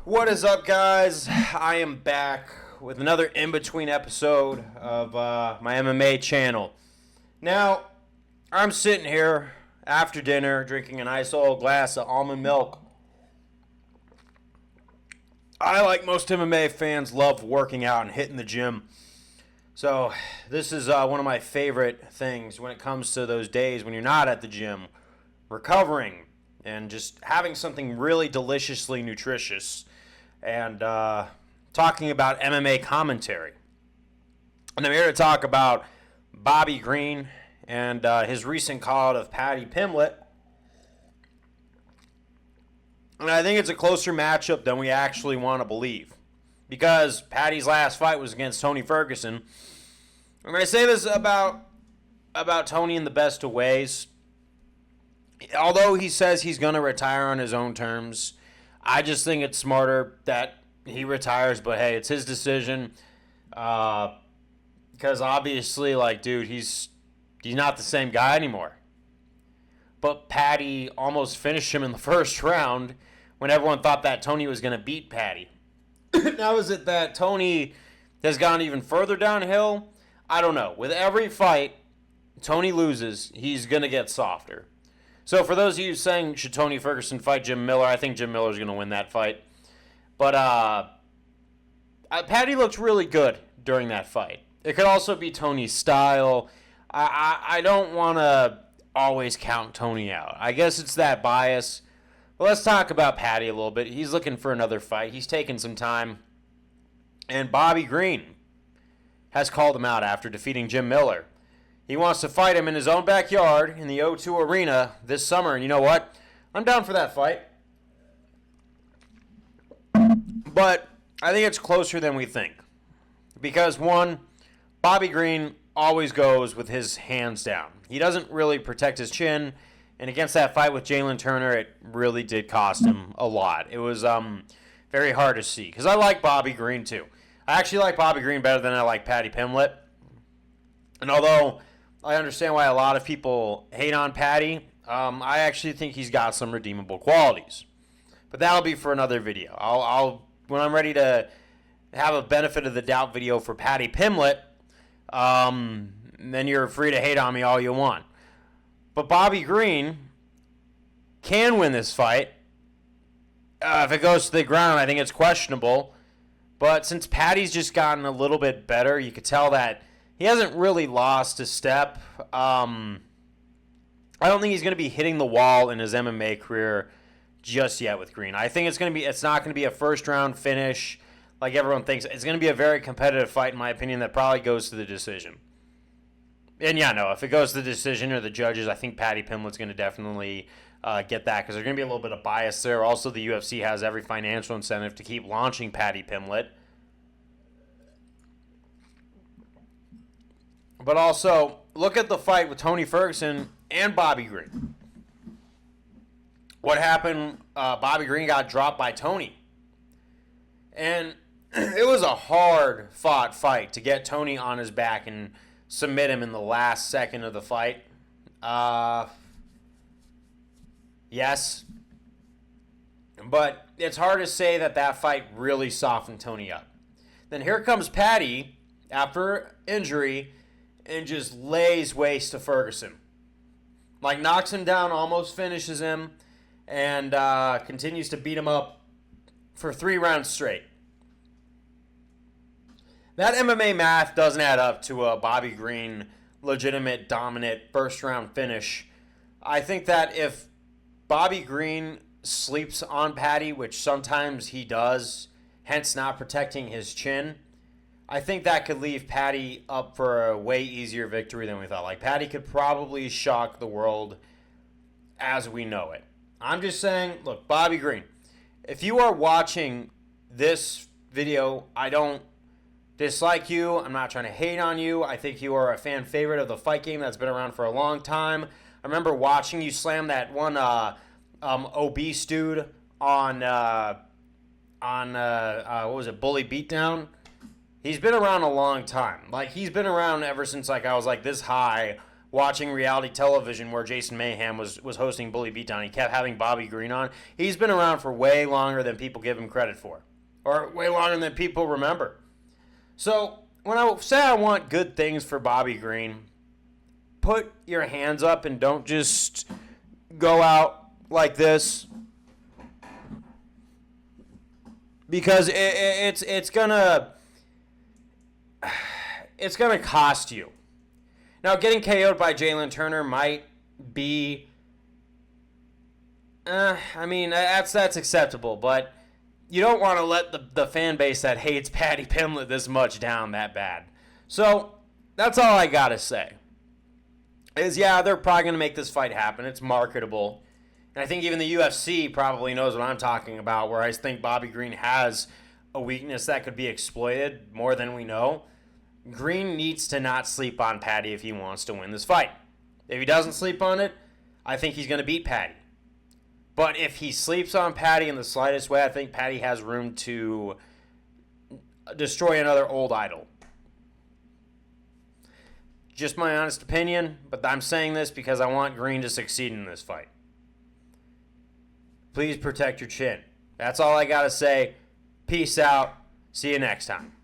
What is up, guys? I am back with another in-between episode of my MMA channel. Now, I'm sitting here after dinner drinking a nice old glass of almond milk. I, like most MMA fans, love working out and hitting the gym. So, this is one of my favorite things when it comes to those days when you're not at the gym, recovering, and just having something really deliciously nutritious, and talking about MMA commentary. And I'm here to talk about Bobby Green and his recent call out of Paddy Pimblett. And I think it's a closer matchup than we actually want to believe, because Paddy's last fight was against Tony Ferguson. And I say this about Tony in the best of ways. Although he says he's going to retire on his own terms, I just think it's smarter that he retires. But hey, it's his decision. Because obviously, dude, he's not the same guy anymore. But Paddy almost finished him in the first round when everyone thought that Tony was going to beat Paddy. Now, is it that Tony has gone even further downhill? I don't know. With every fight Tony loses, he's going to get softer. So for those of you saying, should Tony Ferguson fight Jim Miller, I think Jim Miller's going to win that fight. But Paddy looked really good during that fight. It could also be Tony's style. I don't want to always count Tony out. I guess it's that bias. But let's talk about Paddy a little bit. He's looking for another fight. He's taking some time. And Bobby Green has called him out after defeating Jim Miller. He wants to fight him in his own backyard in the O2 Arena this summer. And you know what? I'm down for that fight. But I think it's closer than we think. Because, one, Bobby Green always goes with his hands down. He doesn't really protect his chin. And against that fight with Jalen Turner, it really did cost him a lot. It was very hard to see. Because I like Bobby Green, too. I actually like Bobby Green better than I like Paddy Pimblett. And although I understand why a lot of people hate on Paddy, I actually think he's got some redeemable qualities. But that'll be for another video. I'll when I'm ready to have a benefit of the doubt video for Paddy Pimblett, then you're free to hate on me all you want. But Bobby Green can win this fight. If it goes to the ground, I think it's questionable. But since Paddy's just gotten a little bit better, you could tell that he hasn't really lost a step. I don't think he's going to be hitting the wall in his MMA career just yet with Green. I think it's not going to be a first round finish like everyone thinks. It's going to be a very competitive fight, in my opinion, that probably goes to the decision. And yeah, no, if it goes to the decision or the judges, I think Paddy Pimblett's going to definitely get that, because there's going to be a little bit of bias there. Also, the UFC has every financial incentive to keep launching Paddy Pimblett. But also, look at the fight with Tony Ferguson and Bobby Green. What happened? Bobby Green got dropped by Tony. And it was a hard-fought fight to get Tony on his back and submit him in the last second of the fight. Yes. But it's hard to say that fight really softened Tony up. Then here comes Paddy after injury and just lays waste to Ferguson. Knocks him down, almost finishes him, and continues to beat him up for 3 rounds straight. That MMA math doesn't add up to a Bobby Green legitimate, dominant first-round finish. I think that if Bobby Green sleeps on Paddy, which sometimes he does, hence not protecting his chin, I think that could leave Paddy up for a way easier victory than we thought. Paddy could probably shock the world as we know it. I'm just saying, look, Bobby Green, if you are watching this video, I don't dislike you. I'm not trying to hate on you. I think you are a fan favorite of the fight game that's been around for a long time. I remember watching you slam that one obese dude on what was it, Bully Beatdown. He's been around a long time. He's been around ever since I was this high watching reality television where Jason Mayhem was hosting Bully Beatdown. He kept having Bobby Green on. He's been around for way longer than people give him credit for, or way longer than people remember. So when I say I want good things for Bobby Green, put your hands up and don't just go out like this, because it's gonna cost you. Now, getting KO'd by Jalen Turner might be, that's acceptable, but you don't want to let the fan base that hates Paddy Pimblett this much down that bad. So that's all I gotta say. They're probably gonna make this fight happen. It's marketable. And I think even the UFC probably knows what I'm talking about, where I think Bobby Green has a weakness that could be exploited more than we know. Green needs to not sleep on Paddy if he wants to win this fight. If he doesn't sleep on it, I think he's going to beat Paddy. But if he sleeps on Paddy in the slightest way, I think Paddy has room to destroy another old idol. Just my honest opinion, but I'm saying this because I want Green to succeed in this fight. Please protect your chin. That's all I got to say. Peace out. See you next time.